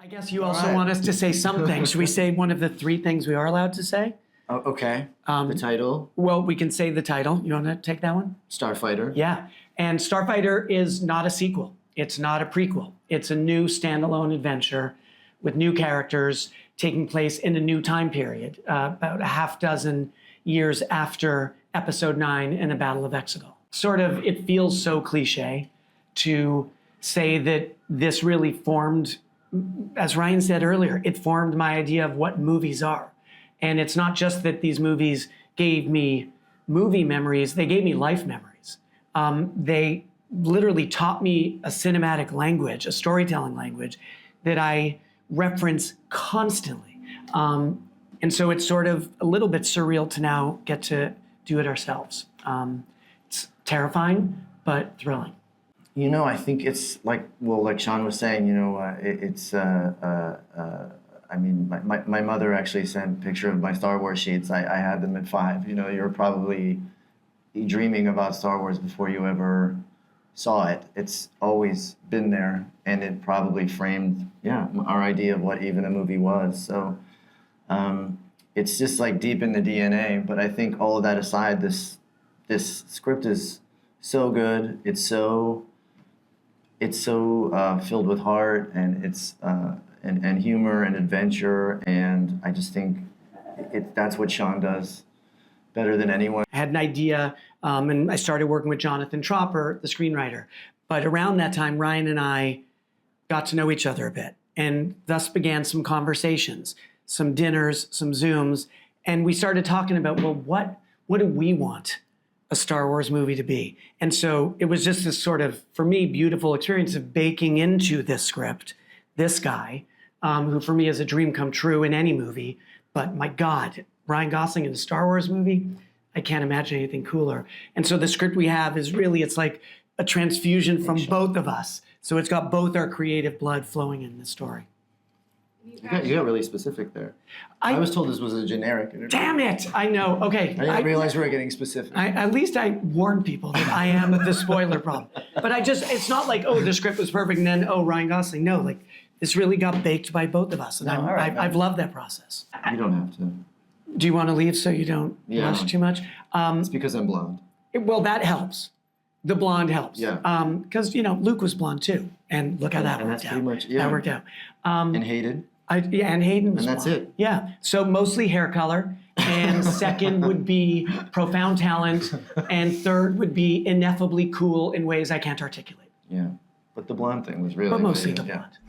I guess you also want us to say something. Should we say one of the three things we are allowed to say? Oh, okay. The title? Well, we can say the title. You want to take that one? Starfighter. Yeah. And Starfighter is not a sequel. It's not a prequel. It's a new standalone adventure with new characters taking place in a new time period, about a half dozen years after Episode IX and the Battle of Exegol. Sort of, it feels so cliche to say that this really formed, as Ryan said earlier, it formed my idea of what movies are. And it's not just that these movies gave me movie memories, they gave me life memories. They literally taught me a cinematic language, a storytelling language that I reference constantly. And so it's sort of a little bit surreal to now get to do it ourselves. It's terrifying, but thrilling. You know, I think it's like, well, like Shawn was saying, you know, I mean, my mother actually sent a picture of my Star Wars sheets. I had them at 5. You know, you were probably dreaming about Star Wars before you ever saw it. It's always been there, and it probably framed, our idea of what even a movie was. So it's just like deep in the DNA. But I think all of that aside, this script is so good. It's so filled with heart, and it's and humor and adventure, and I just think that's what Shawn does better than anyone. I had an idea, and I started working with Jonathan Tropper, the screenwriter. But around that time, Ryan and I got to know each other a bit, and thus began some conversations, some dinners, some Zooms, and we started talking about, well, what do we want a Star Wars movie to be? And so it was just this sort of, for me, beautiful experience of baking into this script this guy, who for me is a dream come true in any movie. But my God, Ryan Gosling in a Star Wars movie, I can't imagine anything cooler. And so the script we have is really, it's like a transfusion from both of us. So it's got both our creative blood flowing in the story. You got really specific there. I was told this was a generic interview. Damn it! I know. Okay. I didn't realize we were getting specific. At least I warned people that I am the spoiler problem. But it's not like, oh, the script was perfect and then, oh, Ryan Gosling. No, like this really got baked by both of us. And I've loved that process. You don't have to. Do you want to leave so you don't blush too much? It's because I'm blonde. Well, that helps. The blonde helps. Yeah. Because, Luke was blonde too. And look how that worked out. Pretty much, That worked out. And Hayden. And Hayden was And that's blonde. it. Yeah. So mostly hair color. And second would be profound talent. And third would be ineffably cool in ways I can't articulate. Yeah. But the blonde thing was really... But mostly the blonde.